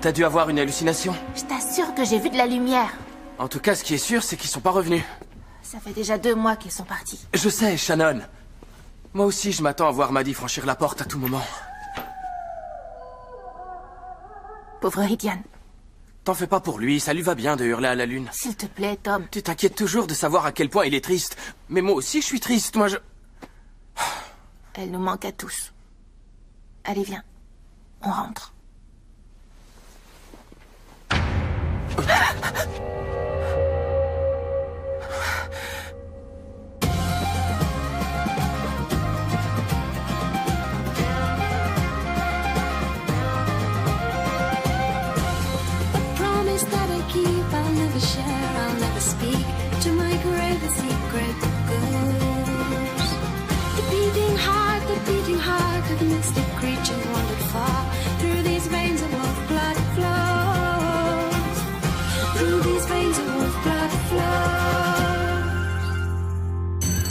t'as dû avoir une hallucination. Je t'assure que j'ai vu de la lumière. En tout cas, ce qui est sûr, c'est qu'ils sont pas revenus. Ça fait déjà 2 mois qu'ils sont partis. Je sais, Shannon. Moi aussi, je m'attends à voir Maddie franchir la porte à tout moment. Pauvre Rydian. T'en fais pas pour lui, ça lui va bien de hurler à la lune. S'il te plaît, Tom. Tu t'inquiètes toujours de savoir à quel point il est triste. Mais moi aussi, je suis triste, moi je... Elle nous manque à tous. Allez, viens. On rentre.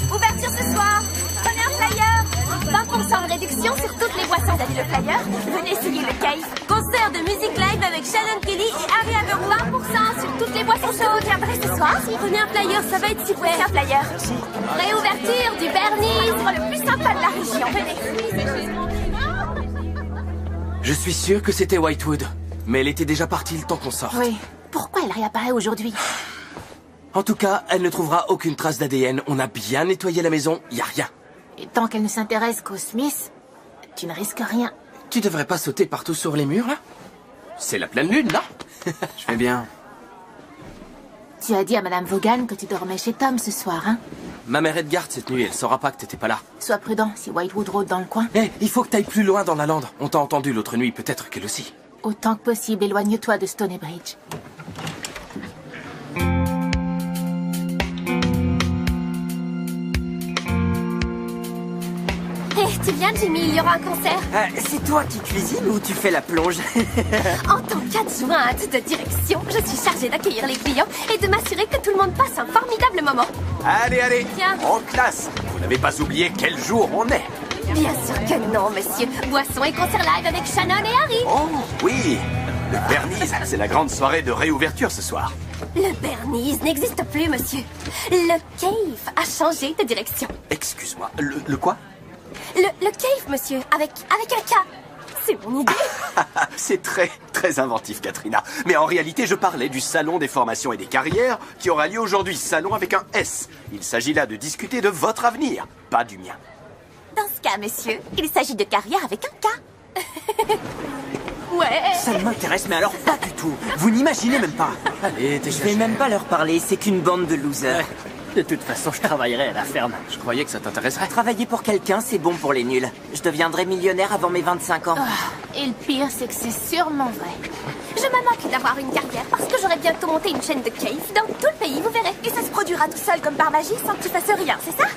Ouverture ce soir. Prenez un flyer. 20% de réduction sur toutes les boissons. Vous avez le flyer? Venez essayer le cave. Concert de musique live avec Shannon Kelly et Harry avec 20% sur toutes les boissons chaudes. Vous viendrez ce soir? Prenez un flyer, ça va être super. Un flyer. Réouverture du Bernie, le plus sympa de la région. Venez. Je suis sûr que c'était Whitewood. Mais elle était déjà partie le temps qu'on sorte. Oui. Pourquoi elle réapparaît aujourd'hui? En tout cas, elle ne trouvera aucune trace d'ADN. On a bien nettoyé la maison, y a rien. Et tant qu'elle ne s'intéresse qu'aux Smith, tu ne risques rien. Tu devrais pas sauter partout sur les murs, là? C'est la pleine lune, non? Je vais bien. Tu as dit à Madame Vaughan que tu dormais chez Tom ce soir, hein? Ma mère est de garde cette nuit, elle saura pas que t'étais pas là. Sois prudent si Whitewood rôde dans le coin. Hé, il faut que t'ailles plus loin dans la lande. On t'a entendu l'autre nuit, peut-être qu'elle aussi. Autant que possible, éloigne-toi de Stonebridge. Hé, tu viens, Jimmy, il y aura un concert. C'est toi qui cuisines ou tu fais la plonge? En tant qu'adjointe de direction, je suis chargée d'accueillir les clients et de m'assurer que tout le monde passe un formidable moment. Allez, allez, Tiens. en classe. Vous n'avez pas oublié quel jour on est? Bien sûr que non, monsieur. Boisson et concert live avec Shannon et Harry. Oh, oui. Le Bernice, c'est la grande soirée de réouverture ce soir. Le Bernice n'existe plus, monsieur. Le Cave a changé de direction. Excuse-moi, le quoi? Le Cave, monsieur, avec un K. C'est mon idée. C'est très, très inventif, Katrina. Mais en réalité, je parlais du Salon des formations et des carrières qui aura lieu aujourd'hui. Salon avec un S. Il s'agit là de discuter de votre avenir, pas du mien. Dans ce cas, monsieur, il s'agit de carrière avec un K. Ouais. Ça ne m'intéresse, mais alors pas du tout. Vous n'imaginez même pas. Allez, t'es Je vais même pas leur parler, c'est qu'une bande de losers. De toute façon, je travaillerai à la ferme. Je croyais que ça t'intéresserait. Travailler pour quelqu'un, c'est bon pour les nuls. Je deviendrai millionnaire avant mes 25 ans. Et le pire, c'est que c'est sûrement vrai. Je me moque d'avoir une carrière parce que j'aurai bientôt monté une chaîne de Cave dans tout le pays, vous verrez. Et ça se produira tout seul comme par magie sans que tu fasses rien, c'est ça?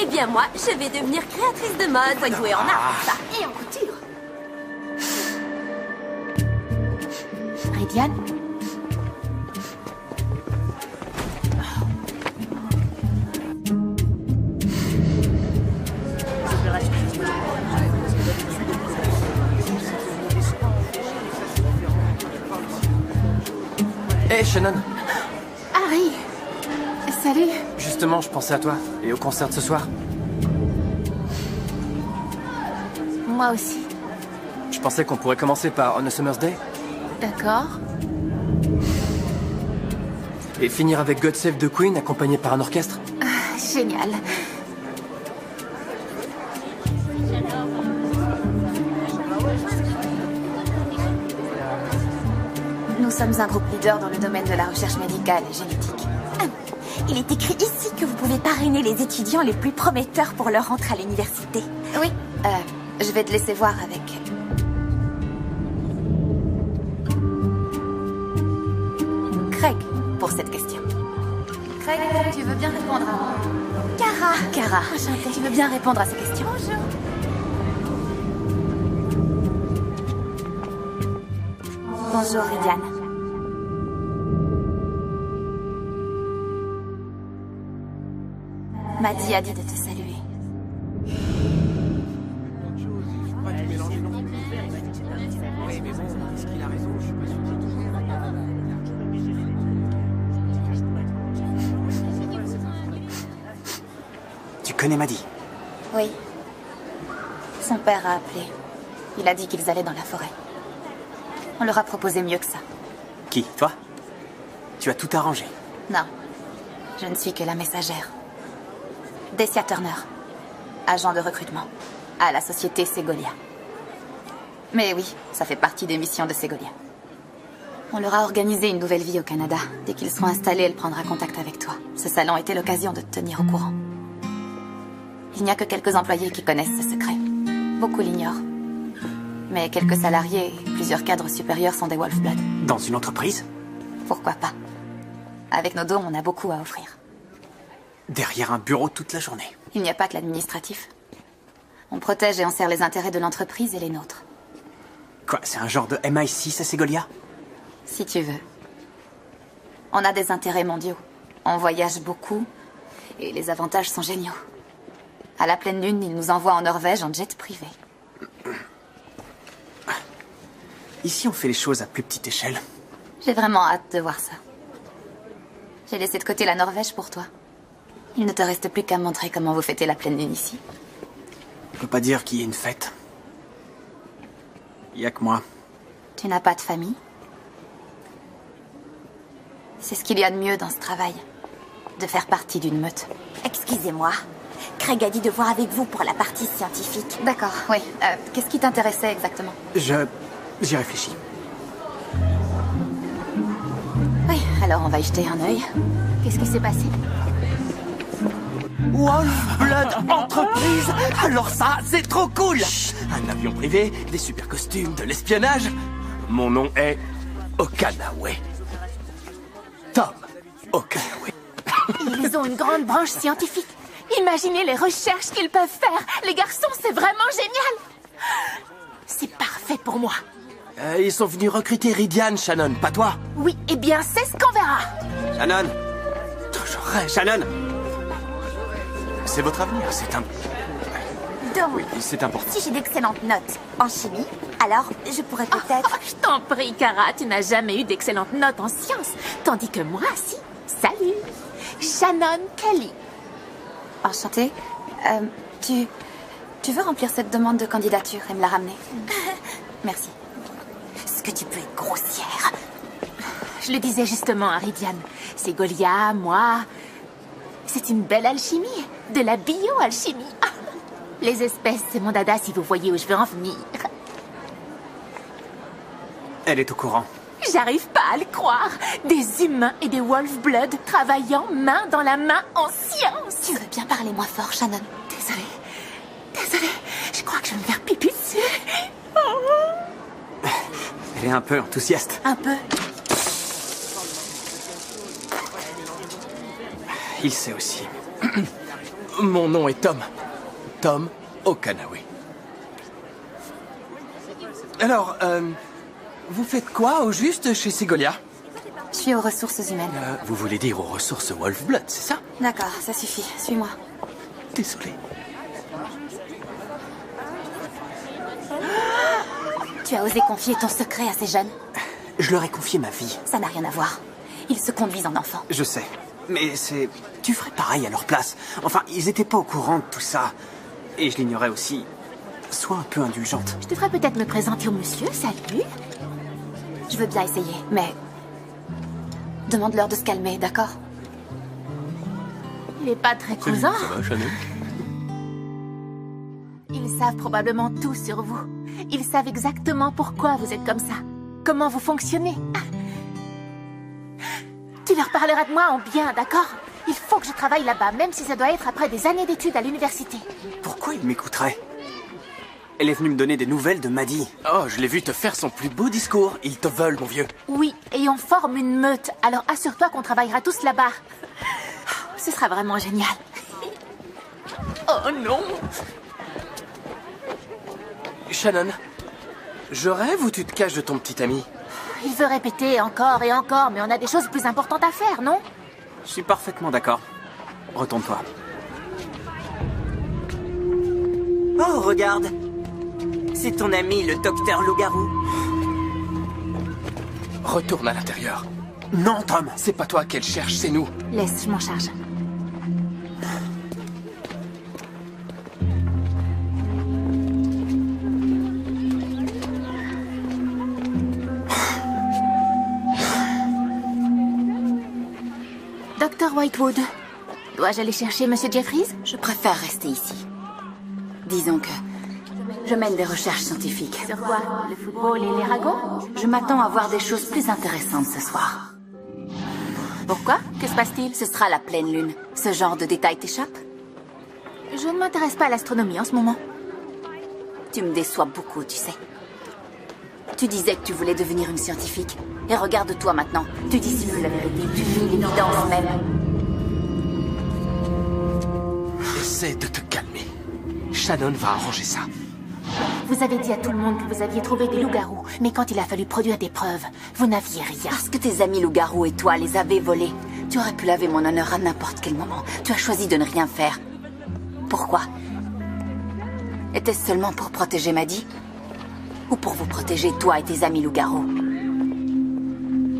Eh bien moi, je vais devenir créatrice de mode, faut être douée en art, ça, et en couture. Rydian? Hé, Shannon. Harry! Salut! Justement, je pensais à toi et au concert de ce soir. Moi aussi. Je pensais qu'on pourrait commencer par On a Summer's Day D'accord. et finir avec God Save the Queen accompagné par un orchestre. Génial. Nous sommes un groupe leader dans le domaine de la recherche médicale et génétique. Il est écrit ici que vous pouvez parrainer les étudiants les plus prometteurs pour leur entrée à l'université. Oui, je vais te laisser voir avec... Craig, pour cette question. Craig, tu veux bien répondre à... Cara, enchantée. Tu veux bien répondre à ces questions? Bonjour. Bonjour, Rydian. Maddie a dit de te saluer. mais bon, est-ce qu'il a raison? Je suis pas sûr. Tu connais Maddy? Oui. Son père a appelé. Il a dit qu'ils allaient dans la forêt. On leur a proposé mieux que ça. Qui? Toi? Tu as tout arrangé. Non. Je ne suis que la messagère. Dessia Turner. Agent de recrutement. À la société Segolia. Mais oui, ça fait partie des missions de Segolia. On leur a organisé une nouvelle vie au Canada. Dès qu'ils seront installés, elle prendra contact avec toi. Ce salon était l'occasion de te tenir au courant. Il n'y a que quelques employés qui connaissent ce secret. Beaucoup l'ignorent. Mais quelques salariés et plusieurs cadres supérieurs sont des Wolfblood. Dans une entreprise? Pourquoi pas? Avec nos dons, on a beaucoup à offrir. Derrière un bureau toute la journée. Il n'y a pas que l'administratif. On protège et on sert les intérêts de l'entreprise et les nôtres. Quoi, c'est un genre de MI6 à Segolia? Si tu veux. On a des intérêts mondiaux. On voyage beaucoup et les avantages sont géniaux. À la pleine lune, ils nous envoient en Norvège en jet privé. Ici, on fait les choses à plus petite échelle. J'ai vraiment hâte de voir ça. J'ai laissé de côté la Norvège pour toi. Il ne te reste plus qu'à montrer comment vous fêtez la pleine lune ici. On peut pas dire qu'il y ait une fête. Il y a que moi. Tu n'as pas de famille? C'est ce qu'il y a de mieux dans ce travail. De faire partie d'une meute. Excusez-moi. Craig a dit de voir avec vous pour la partie scientifique. D'accord, oui. Qu'est-ce qui t'intéressait exactement? J'y réfléchis. Oui, alors on va y jeter un œil. Qu'est-ce qui s'est passé? Wolfblood Entreprise. Alors ça, c'est trop cool. Un avion privé, des super costumes, de l'espionnage. Mon nom est Okanawe. Tom Okanawe. Ils ont une grande branche scientifique. Imaginez les recherches qu'ils peuvent faire. Les garçons, c'est vraiment génial. C'est parfait pour moi. Ils sont venus recruter Ridian, Shannon, pas toi. Oui, eh bien, c'est ce qu'on verra. Shannon! Shannon! C'est votre avenir, c'est un... Donc, Oui, c'est important. si j'ai d'excellentes notes en chimie, alors je pourrais peut-être... Je t'en prie, Kara, tu n'as jamais eu d'excellentes notes en sciences. Tandis que moi, si. Salut. Shannon Kelly. Enchantée. Tu veux remplir cette demande de candidature et me la ramener? Merci. Est-ce que tu peux être grossière? Je le disais justement à Ridian. C'est Golia, moi. C'est une belle alchimie. De la bio-alchimie. Les espèces, c'est mon dada si vous voyez où je veux en venir. Elle est au courant. J'arrive pas à le croire. Des humains et des Wolfblood travaillant main dans la main en science. Tu veux bien parler moins fort, Shannon? Désolée. Je crois que je vais me faire pipi dessus. Elle est un peu enthousiaste. Un peu. Il sait aussi. Mon nom est Tom. Tom Okanawe. Alors, vous faites quoi au juste chez Segolia? Je suis aux ressources humaines. Vous voulez dire aux ressources Wolfblood, c'est ça? D'accord, ça suffit. Suis-moi. Désolé. Tu as osé confier ton secret à ces jeunes? Je leur ai confié ma vie. Ça n'a rien à voir. Ils se conduisent en enfants. Je sais. Mais c'est... Tu ferais pareil à leur place. Enfin, ils étaient pas au courant de tout ça. Et je l'ignorais aussi. Sois un peu indulgente. Je devrais peut-être me présenter au monsieur, salut. Je veux bien essayer, mais... Demande-leur de se calmer, d'accord? Il est pas très causant. Ça va, Shannon? Ils savent probablement tout sur vous. Ils savent exactement pourquoi vous êtes comme ça. Comment vous fonctionnez. Tu leur parleras de moi en bien, d'accord? Il faut que je travaille là-bas, même si ça doit être après des années d'études à l'université. Pourquoi ils m'écouteraient? Elle est venue me donner des nouvelles de Maddy. Oh, je l'ai vu te faire son plus beau discours. Ils te veulent, mon vieux. Oui, et on forme une meute. Alors assure-toi qu'on travaillera tous là-bas. Ce sera vraiment génial. Oh non! Shannon, je rêve ou tu te caches de ton petit ami? Il veut répéter encore et encore, mais on a des choses plus importantes à faire, non? Je suis parfaitement d'accord. Retourne-toi. Oh, regarde. C'est ton ami, le docteur Loup-garou. Retourne à l'intérieur. Non, Tom. C'est pas toi qu'elle cherche, c'est nous. Laisse, je m'en charge. Docteur Whitewood, dois-je aller chercher Monsieur Jeffries? Je préfère rester ici. Disons que je mène des recherches scientifiques. Sur quoi? Le football et les ragots? Je m'attends à voir des choses plus intéressantes ce soir. Pourquoi? Que se passe-t-il? Ce sera la pleine lune. Ce genre de détails t'échappe? Je ne m'intéresse pas à l'astronomie en ce moment. Tu me déçois beaucoup, tu sais. Tu disais que tu voulais devenir une scientifique. Et regarde-toi maintenant. Tu dissimules la vérité. Tu nies l'évidence même. Essaie de te calmer. Shannon va arranger ça. Vous avez dit à tout le monde que vous aviez trouvé des loups-garous, mais quand il a fallu produire des preuves, vous n'aviez rien. Parce que tes amis loups-garous et toi les avez volés. Tu aurais pu laver mon honneur à n'importe quel moment. Tu as choisi de ne rien faire. Pourquoi? Était-ce seulement pour protéger Maddie? Ou pour vous protéger, toi et tes amis loups-garous?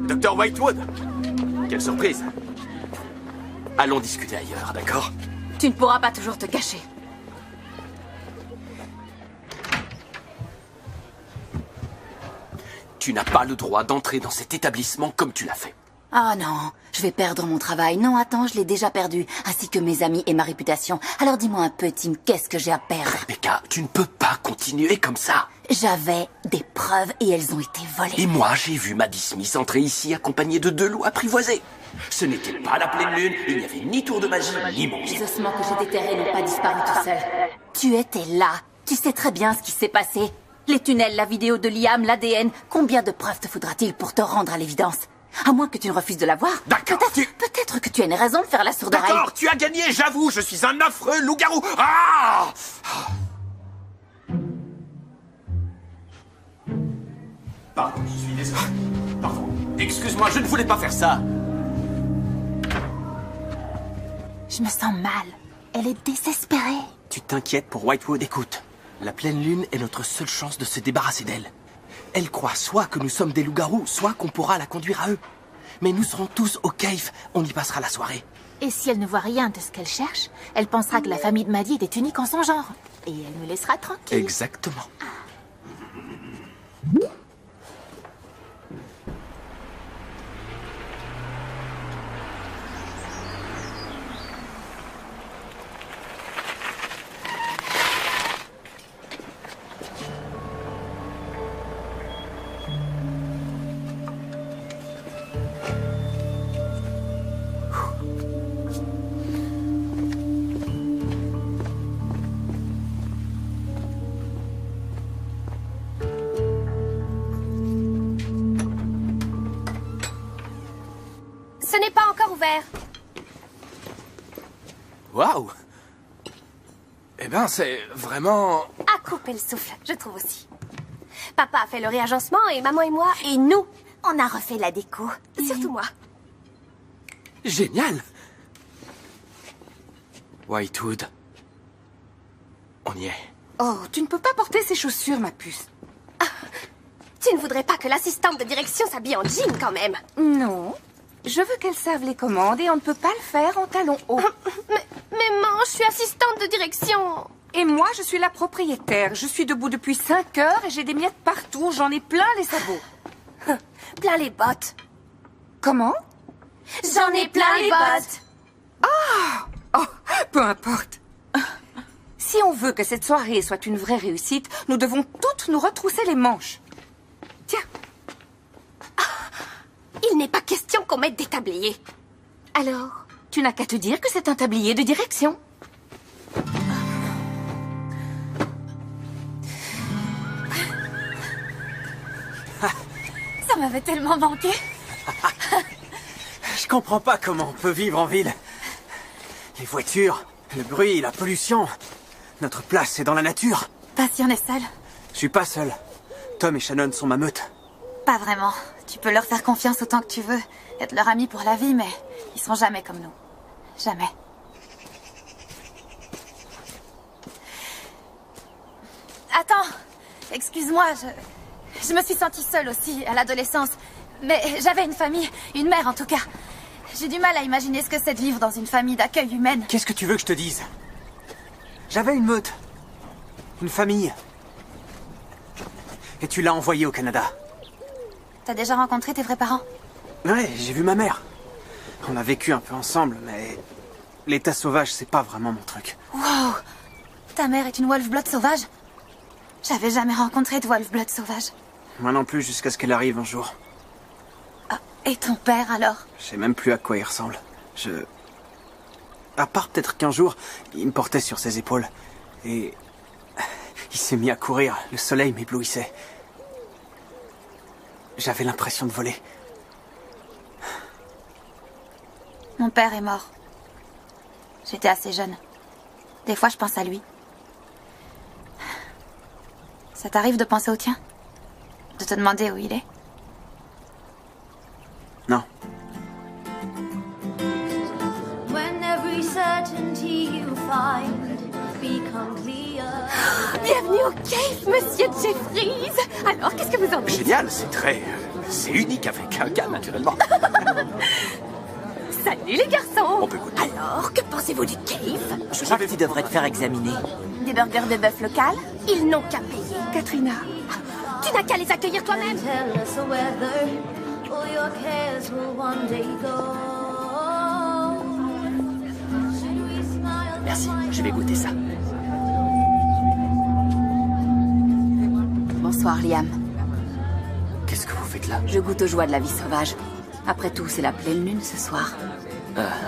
Dr. Whitewood! Quelle surprise! Allons discuter ailleurs, d'accord? Tu ne pourras pas toujours te cacher. Tu n'as pas le droit d'entrer dans cet établissement comme tu l'as fait. Oh non, je vais perdre mon travail. Non, attends, je l'ai déjà perdu. Ainsi que mes amis et ma réputation. Alors dis-moi un peu, Tim, qu'est-ce que j'ai à perdre? Rebecca, tu ne peux pas continuer comme ça. J'avais des preuves et elles ont été volées. Et moi, j'ai vu Maddie Smith entrer ici accompagnée de 2 loups apprivoisés. Ce n'était pas la pleine lune, il n'y avait ni tour de magie, ni Les magie. ossements que j'ai déterrés n'ont pas disparu tout seuls. Tu étais là. Tu sais très bien ce qui s'est passé. Les tunnels, la vidéo de Liam, l'ADN. Combien de preuves te faudra-t-il pour te rendre à l'évidence? À moins que tu ne refuses de la voir. D'accord, Peut-être que tu as une raison de faire la sourde oreille. D'accord, tu as gagné, j'avoue, je suis un affreux loup-garou. Ah! Pardon, je suis désolé. Pardon. Excuse-moi, je ne voulais pas faire ça. Je me sens mal. Elle est désespérée. Tu t'inquiètes pour Whitewood, écoute. La pleine lune est notre seule chance de se débarrasser d'elle. Elle croit soit que nous sommes des loups-garous, soit qu'on pourra la conduire à eux. Mais nous serons tous au cave, on y passera la soirée. Et si elle ne voit rien de ce qu'elle cherche, elle pensera que la famille de Maddie est unique en son genre. Et elle nous laissera tranquilles. Exactement. Ce n'est pas encore ouvert. Waouh! Eh ben, c'est vraiment... À couper le souffle, je trouve aussi. Papa a fait le réagencement et maman et moi, et nous, on a refait la déco. Surtout moi. génial! Whitewood. On y est. Oh, tu ne peux pas porter ces chaussures, ma puce. Tu ne voudrais pas que l'assistante de direction s'habille en jean quand même? Non. Je veux qu'elle serve les commandes et on ne peut pas le faire en talons hauts. Mais maman, je suis assistante de direction. Et moi, je suis la propriétaire. Je suis debout depuis 5 heures et j'ai des miettes partout. J'en ai plein les sabots. Plein les bottes. Comment? J'en ai plein les bottes. Oh, peu importe. Si on veut que cette soirée soit une vraie réussite, nous devons toutes nous retrousser les manches. Tiens. Il n'est pas question qu'on mette des tabliers. Alors, tu n'as qu'à te dire que c'est un tablier de direction. Ça m'avait tellement manqué. Je comprends pas comment on peut vivre en ville. Les voitures, le bruit, la pollution. Notre place, c'est dans la nature. Pas si on est seul. Je suis pas seul. Tom et Shannon sont ma meute. Pas vraiment. Tu peux leur faire confiance autant que tu veux. Être leur ami pour la vie, mais ils seront jamais comme nous. Jamais. Attends, excuse-moi, je me suis sentie seule aussi à l'adolescence. Mais j'avais une famille, une mère en tout cas. J'ai du mal à imaginer ce que c'est de vivre dans une famille d'accueil humaine. Qu'est-ce que tu veux que je te dise? J'avais une meute. Une famille. Et tu l'as envoyée au Canada. T'as déjà rencontré tes vrais parents? Ouais, j'ai vu ma mère. On a vécu un peu ensemble, mais... l'état sauvage, c'est pas vraiment mon truc. Wow! Ta mère est une Wolf-Blood sauvage? J'avais jamais rencontré de Wolf-Blood sauvage. Moi non plus, jusqu'à ce qu'elle arrive un jour. Ah, et ton père alors? Je sais même plus à quoi il ressemble. À part peut-être qu'un jour, il me portait sur ses épaules. Et... il s'est mis à courir, le soleil m'éblouissait. J'avais l'impression de voler. Mon père est mort. J'étais assez jeune. Des fois, je pense à lui. Ça t'arrive de penser au tien? De te demander où il est? Non. When every certainty you find become clear. Bienvenue au cave, monsieur Jeffries. Alors, qu'est-ce que vous en dites? Génial, c'est très... c'est unique avec un gars, naturellement. Salut les garçons. On peut goûter. Alors, que pensez-vous du cave? Je crois que tu devrais te faire examiner. Des burgers de bœuf local? Ils n'ont qu'à payer, Katrina. Tu n'as qu'à les accueillir toi-même. Tell us the weather. All your cares will one day go. Should we smile? Merci, je vais goûter ça. Bonsoir, Liam. Qu'est-ce que vous faites là? Je goûte aux joies de la vie sauvage. Après tout, c'est la pleine lune ce soir.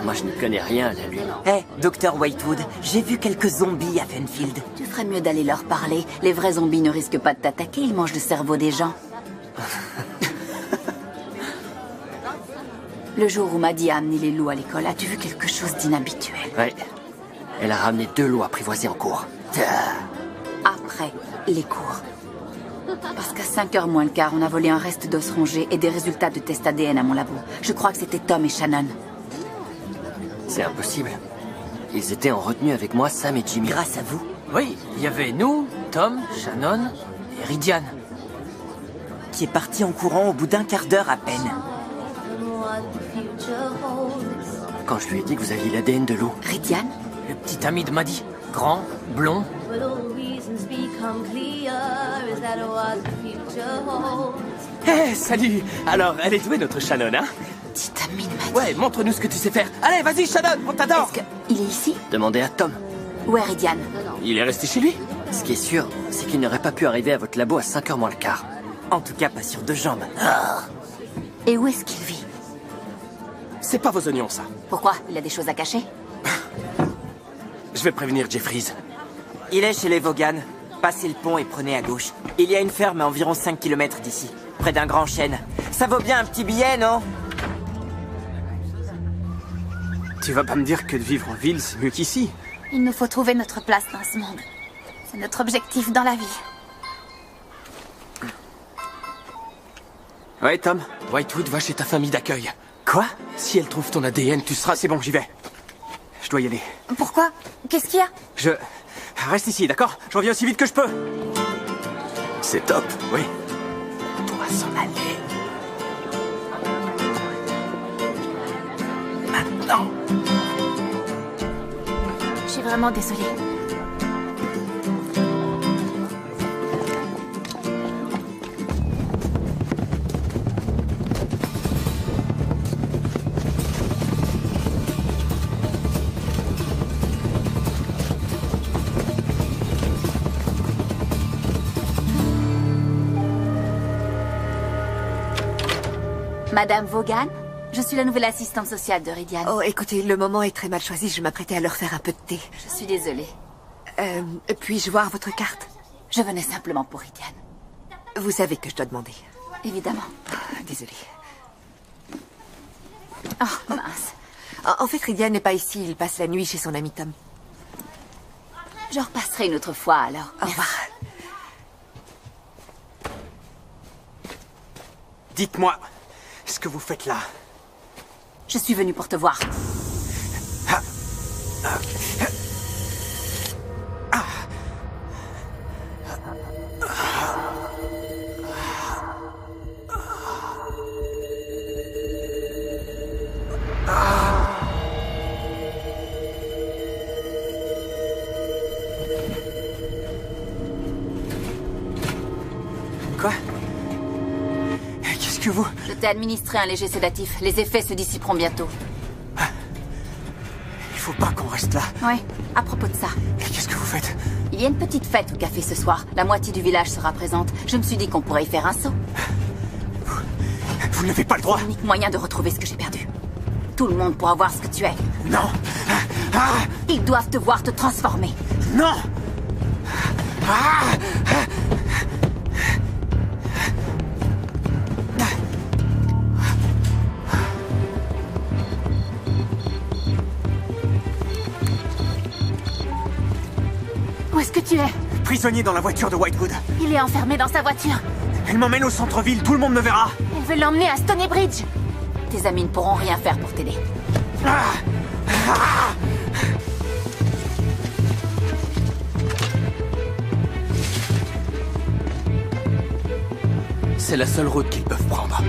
Moi, je n'y connais rien à la lune. Hé, Dr. Whitewood, j'ai vu quelques zombies à Fenfield. Tu ferais mieux d'aller leur parler. Les vrais zombies ne risquent pas de t'attaquer, ils mangent le cerveau des gens. Le jour où Maddie a amené les loups à l'école, as-tu vu quelque chose d'inhabituel? Ouais. Elle a ramené 2 loups apprivoisés en cours. Après les cours. Parce qu'à 5h moins le quart, on a volé un reste d'os rongé et des résultats de test ADN à mon labo. Je crois que c'était Tom et Shannon. C'est impossible. Ils étaient en retenue avec moi, Sam et Jimmy. Grâce à vous. Oui, il y avait nous, Tom, Shannon et Ridian. Qui est parti en courant au bout d'1 quart d'heure à peine. What the future holds. Quand je lui ai dit que vous aviez l'ADN de loup. Ridian? Le petit ami de Maddie. Grand, blond. Will all reasons become clear? Is that what the future holds? Hé, salut! Alors, elle est douée, notre Shannon, hein? Petite amie de Maddie. Ouais, montre-nous ce que tu sais faire. Allez, vas-y, Shannon, on t'adore! Est-ce qu'il est ici? Demandez à Tom. Où est Ridian? Il est resté chez lui? Ce qui est sûr, c'est qu'il n'aurait pas pu arriver à votre labo à 5h moins le quart. En tout cas, pas sur 2 jambes. Et où est-ce qu'il vit? C'est pas vos oignons, ça. Pourquoi? Il a des choses à cacher? Je vais prévenir Jeffries. Il est chez les Vaughan. Passez le pont et prenez à gauche. Il y a une ferme à environ 5 km d'ici, près d'un grand chêne. Ça vaut bien un petit billet, non? Tu vas pas me dire que de vivre en ville, c'est mieux qu'ici? Il nous faut trouver notre place dans ce monde. C'est notre objectif dans la vie. Ouais, Tom? Whitewood va chez ta famille d'accueil. Quoi? Si elle trouve ton ADN, tu seras... C'est bon, j'y vais. Je dois y aller. Pourquoi? Qu'est-ce qu'il y a? Je... Reste ici, d'accord? Je reviens aussi vite que je peux. C'est top. Oui. On doit s'en aller. Maintenant. Je suis vraiment désolée. Madame Vaughan? Je suis la nouvelle assistante sociale de Ridian. Oh, écoutez, le moment est très mal choisi. Je m'apprêtais à leur faire un peu de thé. Je suis désolée. Puis-je voir votre carte? Je venais simplement pour Ridian. Vous savez que je dois demander. Évidemment. Désolée. Oh, mince. En fait, Ridian n'est pas ici. Il passe la nuit chez son ami Tom. Je repasserai une autre fois, alors. Au revoir. Dites-moi, ce que vous faites là. Je suis venue pour te voir. t'ai administré un léger sédatif. Les effets se dissiperont bientôt. Il faut pas qu'on reste là. Ouais, à propos de ça. Qu'est-ce que vous faites? Il y a une petite fête au café ce soir. La moitié du village sera présente. Je me suis dit qu'on pourrait y faire un saut. Vous n'avez pas le droit. C'est l'unique moyen de retrouver ce que j'ai perdu. Tout le monde pourra voir ce que tu es. Non. Ils doivent te voir te transformer. Non. Où est-ce que tu es? Prisonnier dans la voiture de Whitewood. Il est enfermé dans sa voiture. Elle m'emmène au centre-ville, tout le monde me verra. Elle veut l'emmener à Stony Bridge. Tes amis ne pourront rien faire pour t'aider. C'est la seule route qu'ils peuvent prendre.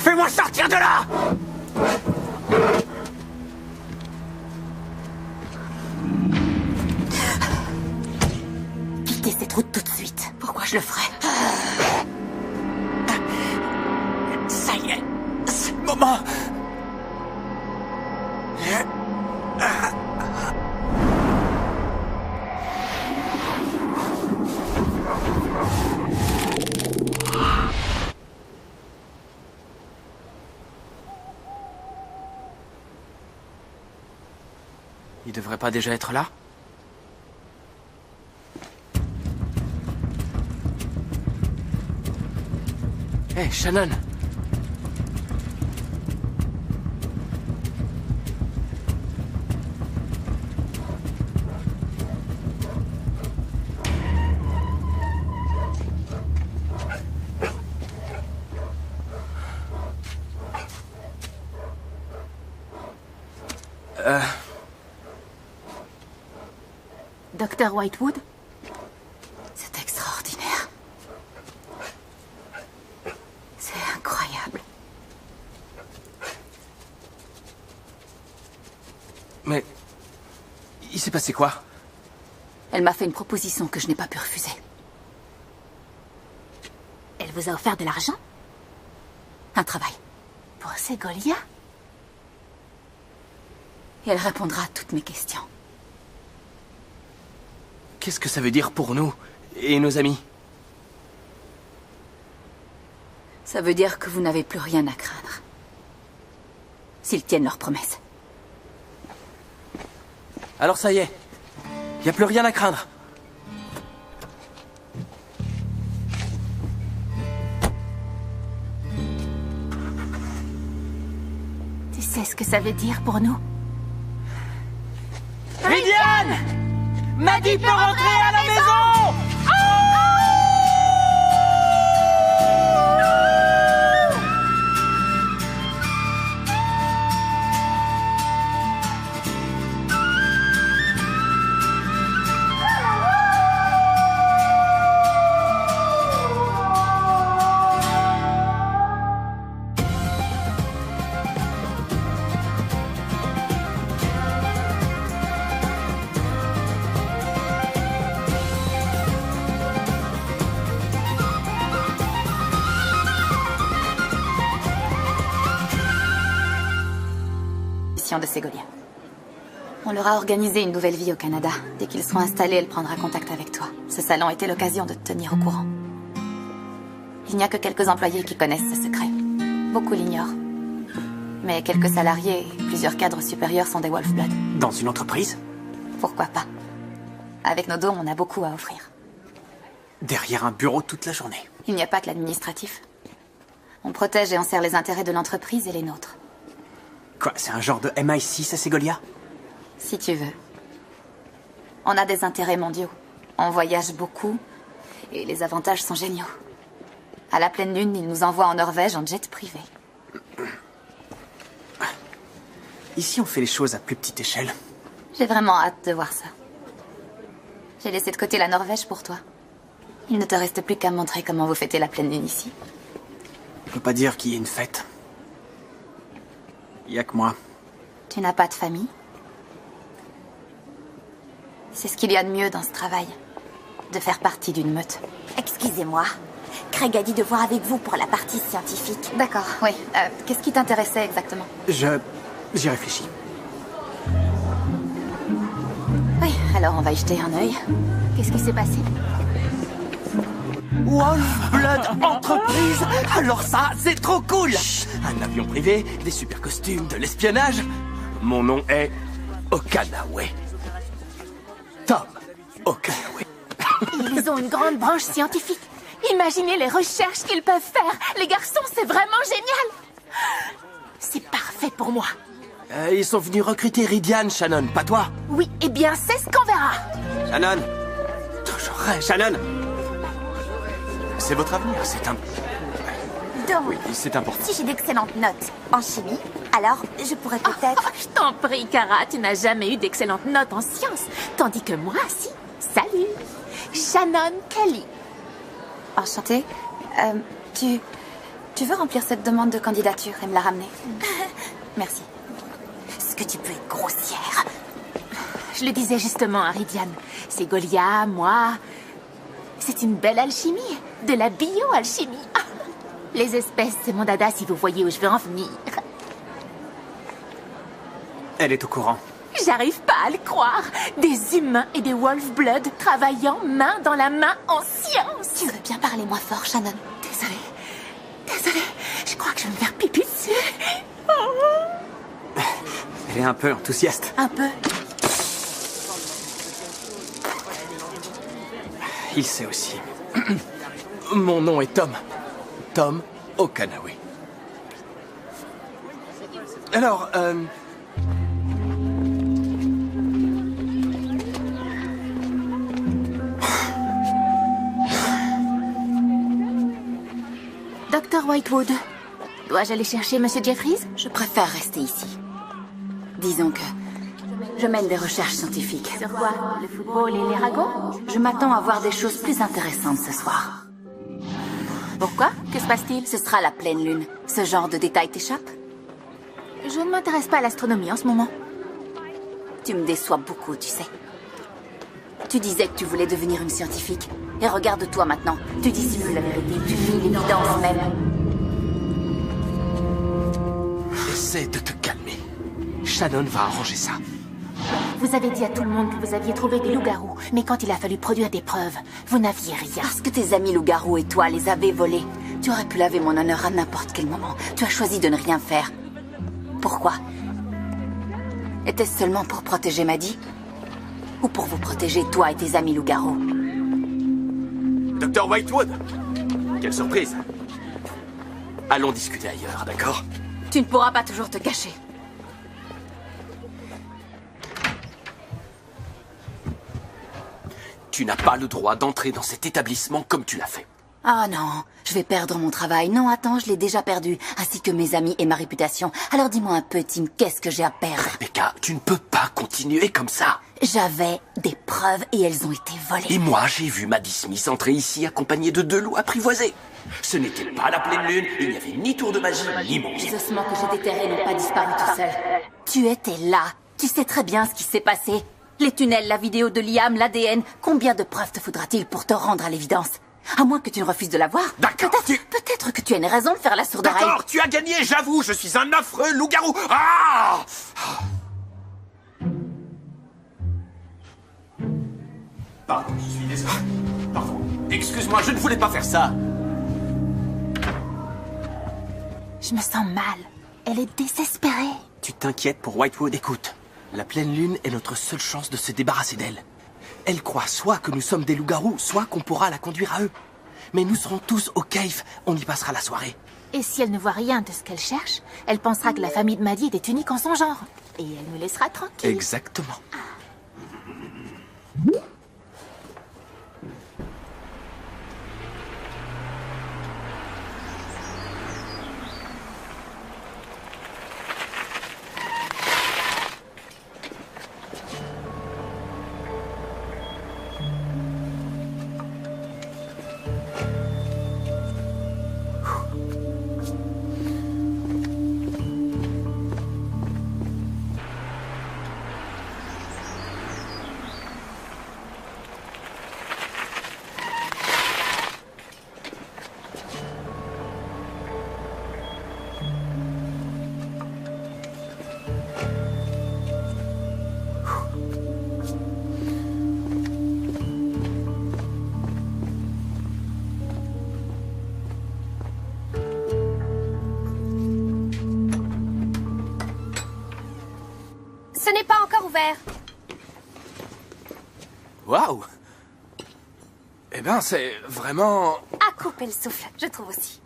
Fais-moi sortir de là! Quittez cette route tout de suite. Pourquoi je le ferais? Ça y est, c'est le moment. Il devrait pas déjà être là? Hé, Shannon! Dr. Whitewood? C'est extraordinaire. C'est incroyable. Mais... il s'est passé quoi? Elle m'a fait une proposition que je n'ai pas pu refuser. Elle vous a offert de l'argent? Un travail. Pour Segolia? Et elle répondra à toutes mes questions. Qu'est-ce que ça veut dire pour nous et nos amis? Ça veut dire que vous n'avez plus rien à craindre. S'ils tiennent leurs promesses. Alors ça y est, y a plus rien à craindre. Tu sais ce que ça veut dire pour nous? Ridian! Maddie peut rentrer à la maison! De Segolia. On leur a organisé une nouvelle vie au Canada. Dès qu'ils seront installés, elle prendra contact avec toi. Ce salon était l'occasion de te tenir au courant. Il n'y a que quelques employés qui connaissent ce secret. Beaucoup l'ignorent. Mais quelques salariés et plusieurs cadres supérieurs sont des Wolfblood. Dans une entreprise? Pourquoi pas? Avec nos dons, on a beaucoup à offrir. Derrière un bureau toute la journée. Il n'y a pas que l'administratif. On protège et on sert les intérêts de l'entreprise et les nôtres. Quoi, c'est un genre de MI6 à Segolia? Si tu veux. On a des intérêts mondiaux. On voyage beaucoup. Et les avantages sont géniaux. À la pleine lune, ils nous envoient en Norvège en jet privé. Ici, on fait les choses à plus petite échelle. J'ai vraiment hâte de voir ça. J'ai laissé de côté la Norvège pour toi. Il ne te reste plus qu'à me montrer comment vous fêtez la pleine lune ici. On peut pas dire qu'il y ait une fête. Il y a que moi. Tu n'as pas de famille? C'est ce qu'il y a de mieux dans ce travail. De faire partie d'une meute. Excusez-moi. Craig a dit de voir avec vous pour la partie scientifique. D'accord, oui. Qu'est-ce qui t'intéressait exactement? J'y réfléchis. Oui, alors on va y jeter un œil. Qu'est-ce qui s'est passé? Wolf Blood Entreprise. Alors ça, c'est trop cool. Un avion privé, des super costumes, de l'espionnage. Mon nom est Okanawe. Tom Okanawe. Ils ont une grande branche scientifique. Imaginez les recherches qu'ils peuvent faire. Les garçons, c'est vraiment génial. C'est parfait pour moi. Ils sont venus recruter Ridian, Shannon, pas toi. Oui, eh bien, c'est ce qu'on verra. Shannon! Shannon! C'est votre avenir, c'est un... Donc, Oui, c'est important. si j'ai d'excellentes notes en chimie, alors je pourrais peut-être... Je t'en prie, Kara, tu n'as jamais eu d'excellentes notes en sciences. Tandis que moi, si. Salut. Shannon Kelly. Enchantée. Tu veux remplir cette demande de candidature et me la ramener? Merci. Est-ce que tu peux être grossière? Je le disais justement à Ridian. C'est Golia, moi... C'est une belle alchimie. De la bioalchimie. Les espèces, c'est mon dada si vous voyez où je veux en venir. Elle est au courant. J'arrive pas à le croire. Des humains et des Wolf-Blood travaillant main dans la main en science. Tu veux bien parler moins fort, Shannon? Désolée. Je crois que je vais me faire pipi dessus. Elle est un peu enthousiaste. Un peu. Il sait aussi. Mon nom est Tom. Tom Okanawe. Alors, Dr. Whitewood. Dois-je aller chercher Monsieur Jeffries? Je préfère rester ici. Disons que je mène des recherches scientifiques. Sur quoi? Le football et les ragots? Je m'attends à voir des choses plus intéressantes ce soir. Pourquoi? Que se passe-t-il? Ce sera la pleine lune. Ce genre de détails t'échappe? Je ne m'intéresse pas à l'astronomie en ce moment. Tu me déçois beaucoup, tu sais. Tu disais que tu voulais devenir une scientifique. Et regarde-toi maintenant. Tu dissimules la vérité. Tu nies l'évidence même. essaie de te calmer. Shannon va arranger ça. Vous avez dit à tout le monde que vous aviez trouvé des loups-garous, mais quand il a fallu produire des preuves, vous n'aviez rien. Parce que tes amis loups-garous et toi les avez volés. Tu aurais pu laver mon honneur à n'importe quel moment. Tu as choisi de ne rien faire. Pourquoi? Était-ce seulement pour protéger Maddie? Ou pour vous protéger, toi et tes amis loups-garous? Dr. Whitewood! Quelle surprise! Allons discuter ailleurs, d'accord? Tu ne pourras pas toujours te cacher. Tu n'as pas le droit d'entrer dans cet établissement comme tu l'as fait. Ah non, je vais perdre mon travail. Non, attends, je l'ai déjà perdu, ainsi que mes amis et ma réputation. Alors dis-moi un peu, Tim, qu'est-ce que j'ai à perdre? Rebecca, tu ne peux pas continuer comme ça. J'avais des preuves et elles ont été volées. Et moi, j'ai vu Maddie Smith entrer ici accompagnée de 2 loups apprivoisés. Ce n'était pas la pleine lune, il n'y avait ni tour de magie, ni monstre. Les ossements que j'ai déterrés n'ont pas disparu tout seuls. Tu étais là. Tu sais très bien ce qui s'est passé. Les tunnels, la vidéo de Liam, l'ADN. Combien de preuves te faudra-t-il pour te rendre à l'évidence? À moins que tu ne refuses de la voir. D'accord, Peut-être que tu as une raison de faire la sourde oreille. D'accord, tu as gagné, j'avoue, je suis un affreux loup-garou. Ah! Pardon, je suis désolé. Pardon. Excuse-moi, je ne voulais pas faire ça. Je me sens mal. Elle est désespérée. Tu t'inquiètes pour Whitewood. Écoute, la pleine lune est notre seule chance de se débarrasser d'elle. Elle croit soit que nous sommes des loups-garous, soit qu'on pourra la conduire à eux. Mais nous serons tous au cave, on y passera la soirée. Et si elle ne voit rien de ce qu'elle cherche, elle pensera que la famille de Maddie est unique en son genre. Et elle nous laissera tranquille. Exactement. Ce n'est pas encore ouvert. Waouh! Eh ben, c'est vraiment... À couper le souffle, je trouve aussi.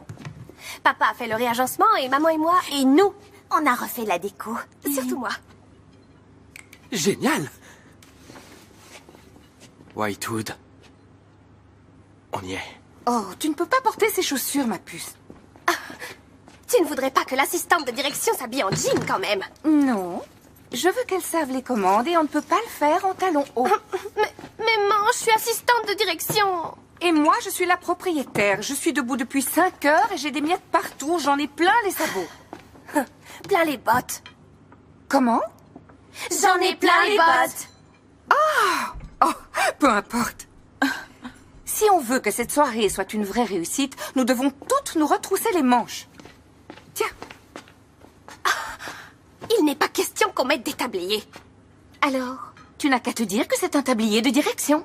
Papa a fait le réagencement et maman et moi, et nous, on a refait la déco. Surtout moi. génial! Whitewood. On y est. Oh, tu ne peux pas porter ces chaussures, ma puce. Tu ne voudrais pas que l'assistante de direction s'habille en jean quand même? Non. Je veux qu'elle serve les commandes et on ne peut pas le faire en talons hauts. Mais maman, je suis assistante de direction. Et moi, je suis la propriétaire. Je suis debout depuis 5 heures et j'ai des miettes partout. J'en ai plein les sabots. Plein les bottes. Comment? J'en ai plein les bottes. Oh, peu importe. Si on veut que cette soirée soit une vraie réussite, nous devons toutes nous retrousser les manches. Tiens. Il n'est pas question qu'on mette des tabliers. Alors, tu n'as qu'à te dire que c'est un tablier de direction.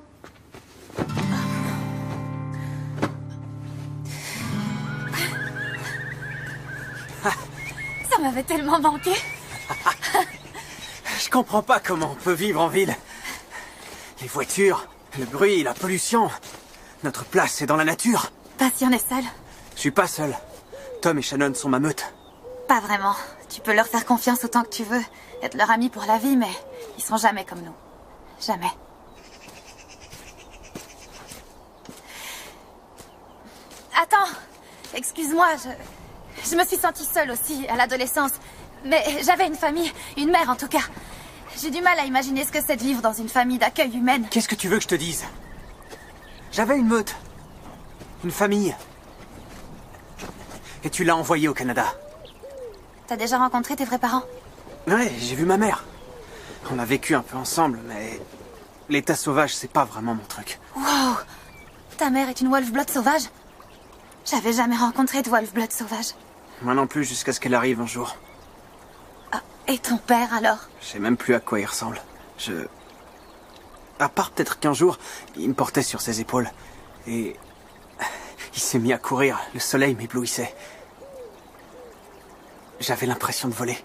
Ça m'avait tellement manqué. Je comprends pas comment on peut vivre en ville. Les voitures, le bruit, la pollution. Notre place, c'est dans la nature. Pas si on est seul. Je suis pas seul. Tom et Shannon sont ma meute. Pas vraiment. Tu peux leur faire confiance autant que tu veux. Être leur ami pour la vie, mais ils seront jamais comme nous. Jamais. Attends. Excuse-moi, je me suis sentie seule aussi à l'adolescence. Mais j'avais une famille, une mère en tout cas. J'ai du mal à imaginer ce que c'est de vivre dans une famille d'accueil humaine. Qu'est-ce que tu veux que je te dise? J'avais une meute. Une famille. Et tu l'as envoyée au Canada. T'as déjà rencontré tes vrais parents? Ouais, j'ai vu ma mère. On a vécu un peu ensemble, mais... l'état sauvage, c'est pas vraiment mon truc. Wow! Ta mère est une Wolf-Blood sauvage? J'avais jamais rencontré de Wolf-Blood sauvage. Moi non plus, jusqu'à ce qu'elle arrive un jour. Ah, et ton père, alors? Je sais même plus à quoi il ressemble. À part peut-être qu'un jour, il me portait sur ses épaules. Et... il s'est mis à courir. Le soleil m'éblouissait. J'avais l'impression de voler.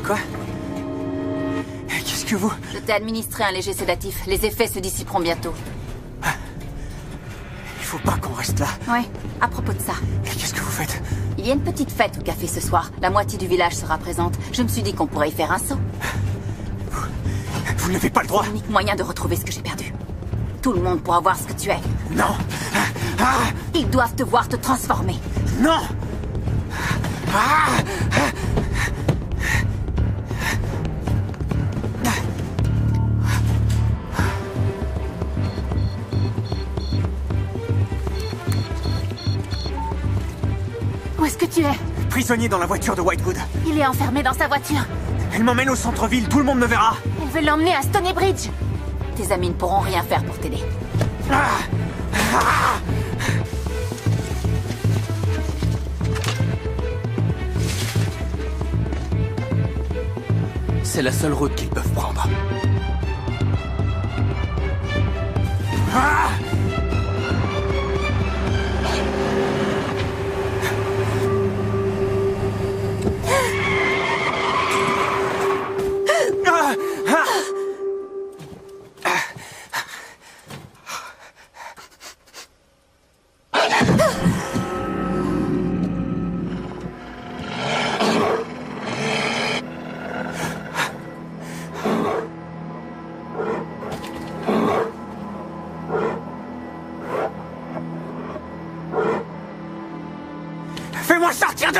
Quoi? Qu'est-ce que vous... Je t'ai administré un léger sédatif. Les effets se dissiperont bientôt. Il faut pas qu'on reste là. Ouais, à propos de ça. Qu'est-ce que vous faites? Il y a une petite fête au café ce soir. La moitié du village sera présente. Je me suis dit qu'on pourrait y faire un saut. Vous n'avez pas le droit. C'est l'unique moyen de retrouver ce que j'ai perdu. Tout le monde pourra voir ce que tu es. Non. Ils doivent te voir te transformer. Non. Où est-ce que tu es? Prisonnier dans la voiture de Whitewood. Il est enfermé dans sa voiture. Elle m'emmène au centre-ville, tout le monde me verra. Elle veut l'emmener à Stony Bridge. Tes amis ne pourront rien faire pour t'aider. C'est la seule route qu'ils peuvent prendre.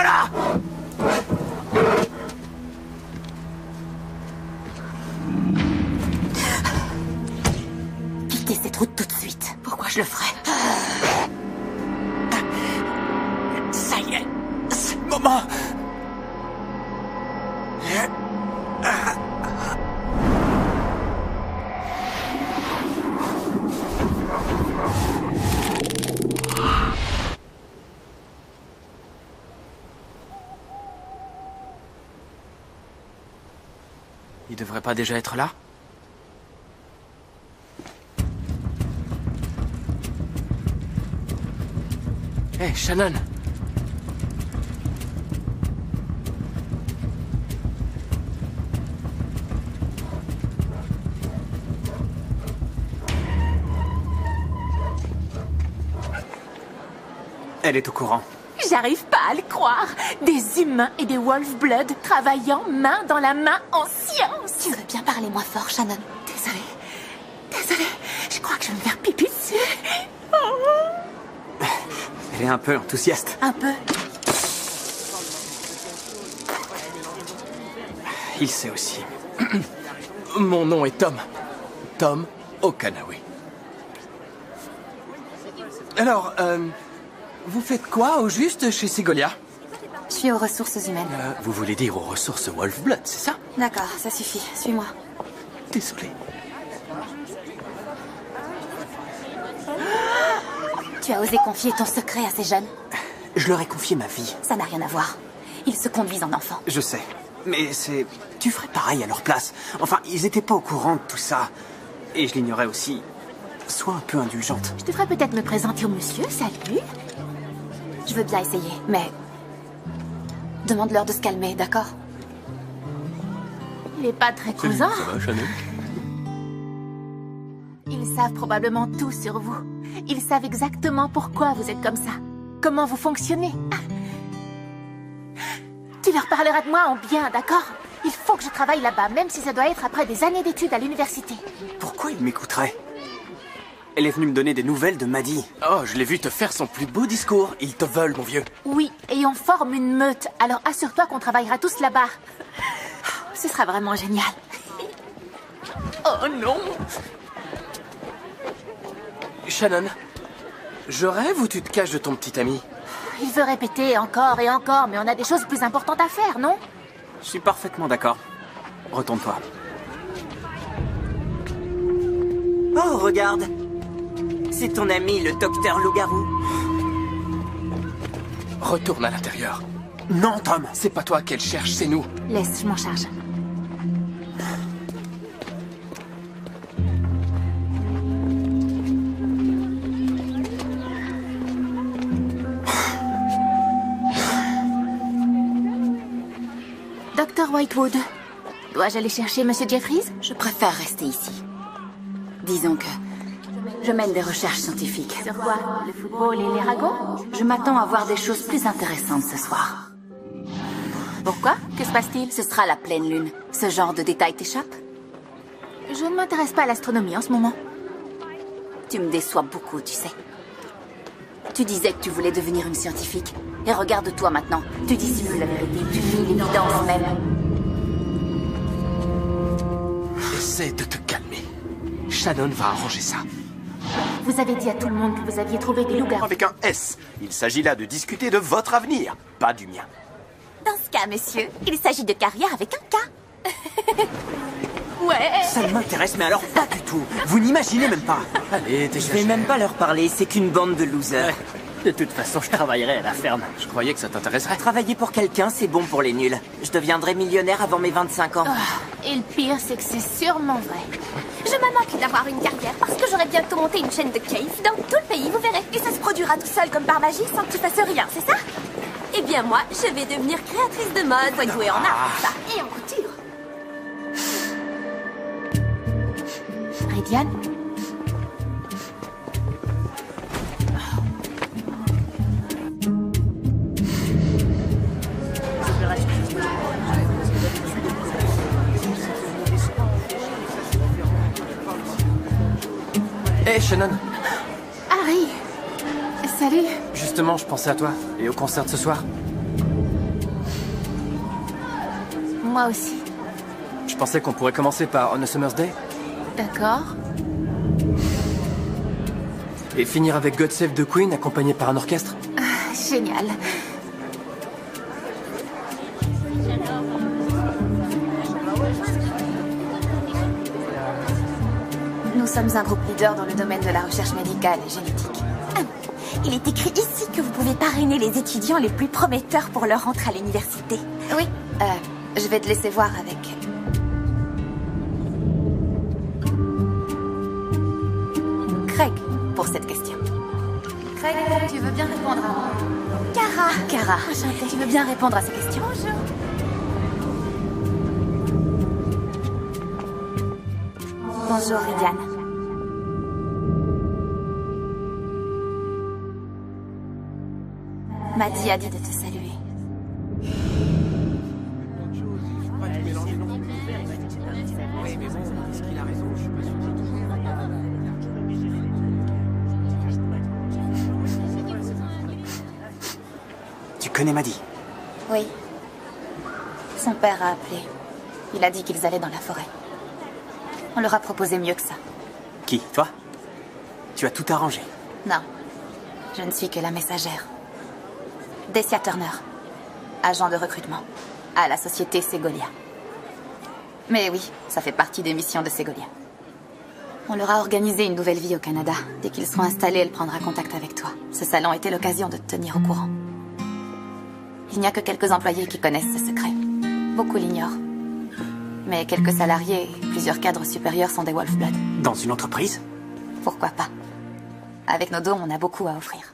là! Quittez cette route tout de suite. Pourquoi je le ferais? Ça y est, c'est le moment. Il devrait pas déjà être là? Hé, Shannon. Elle est au courant. J'arrive pas à le croire. Des humains et des Wolf-Blood travaillant main dans la main en science. Tu veux bien parler moins fort, Shannon? Désolée. Désolée. Je crois que je vais me faire pipi dessus. Elle est un peu enthousiaste. Un peu. Il sait aussi. Mon nom est Tom. Tom Okanawe. Alors, vous faites quoi au juste chez Segolia? Je suis aux ressources humaines. Vous voulez dire aux ressources Wolf-Blood, c'est ça? D'accord, ça suffit. Suis-moi. Désolé. Tu as osé confier ton secret à ces jeunes? Je leur ai confié ma vie. Ça n'a rien à voir. Ils se conduisent en enfants. Je sais. Mais c'est... Tu ferais pareil à leur place. Enfin, ils étaient pas au courant de tout ça. Et je l'ignorais aussi. Sois un peu indulgente. Je devrais peut-être me présenter au monsieur. Salut. Je veux bien essayer, mais... Demande-leur de se calmer, d'accord? Il est pas très cousin. Ça va, Shannon? Ils savent probablement tout sur vous. Ils savent exactement pourquoi vous êtes comme ça. Comment vous fonctionnez. Tu leur parleras de moi en bien, d'accord? Il faut que je travaille là-bas, même si ça doit être après des années d'études à l'université. Pourquoi ils m'écouteraient? Elle est venue me donner des nouvelles de Maddie. Oh, je l'ai vu te faire son plus beau discours. Ils te veulent, mon vieux. Oui, et on forme une meute. Alors assure-toi qu'on travaillera tous là-bas. Ce sera vraiment génial. Oh non! Shannon, je rêve ou tu te caches de ton petit ami? Il veut répéter encore et encore, mais on a des choses plus importantes à faire, non? Je suis parfaitement d'accord. Retourne-toi. Oh, regarde. C'est ton ami, le docteur Loup-Garou. Retourne à l'intérieur. Non, Tom. C'est pas toi qu'elle cherche, c'est nous. Laisse, je m'en charge. Docteur Whitewood, dois-je aller chercher Monsieur Jeffries? Je préfère rester ici. Disons que je mène des recherches scientifiques. Sur quoi? Le football et les ragots? Je m'attends à voir des choses plus intéressantes ce soir. Pourquoi? Que se passe-t-il? Ce sera la pleine lune. Ce genre de détails t'échappe? Je ne m'intéresse pas à l'astronomie en ce moment. Tu me déçois beaucoup, tu sais. Tu disais que tu voulais devenir une scientifique. Et regarde-toi maintenant. Tu dissimules la vérité. Tu nies l'évidence même. Essaie de te calmer. Shannon va arranger ça. Vous avez dit à tout le monde que vous aviez trouvé des loups-garous. Avec un S. Il s'agit là de discuter de votre avenir, pas du mien. Dans ce cas, monsieur, il s'agit de carrière avec un K. Ouais. Ça ne m'intéresse, mais alors pas du tout. Vous n'imaginez même pas. Allez, Je vais même pas leur parler, c'est qu'une bande de losers. De toute façon, je travaillerai à la ferme. Je croyais que ça t'intéresserait. Travailler pour quelqu'un, c'est bon pour les nuls. Je deviendrai millionnaire avant mes 25 ans. Et le pire, c'est que c'est sûrement vrai. Je me manque d'avoir une carrière parce que j'aurai bientôt monté une chaîne de cave dans tout le pays, vous verrez. Et ça se produira tout seul comme par magie sans que tu fasses rien, c'est ça? Eh bien moi, je vais devenir créatrice de mode. Faut être douée en art, pour ça, et en couture. Ridian? Hé, Shannon. Harry! Salut! Justement, je pensais à toi et au concert de ce soir. Moi aussi. Je pensais qu'on pourrait commencer par On a Summer's Day D'accord. et finir avec God Save the Queen accompagné par un orchestre. Génial. Nous sommes un groupe leader dans le domaine de la recherche médicale et génétique. Il est écrit ici que vous pouvez parrainer les étudiants les plus prometteurs pour leur entrée à l'université. Oui, je vais te laisser voir avec Craig pour cette question. Craig, tu veux bien répondre à... Cara, Enchantée. tu veux bien répondre à ces questions? Bonjour. Bonjour, Ridiane. Maddy a dit de te saluer. Tu connais Maddy? Oui. Son père a appelé. Il a dit qu'ils allaient dans la forêt. On leur a proposé mieux que ça. Qui? Toi? Tu as tout arrangé. Non. Je ne suis que la messagère. Dessia Turner. Agent de recrutement. À la société Segolia. Mais oui, ça fait partie des missions de Segolia. On leur a organisé une nouvelle vie au Canada. Dès qu'ils seront installés, elle prendra contact avec toi. Ce salon était l'occasion de te tenir au courant. Il n'y a que quelques employés qui connaissent ce secret. Beaucoup l'ignorent. Mais quelques salariés et plusieurs cadres supérieurs sont des Wolfblood. Dans une entreprise? Pourquoi pas? Avec nos dons, on a beaucoup à offrir.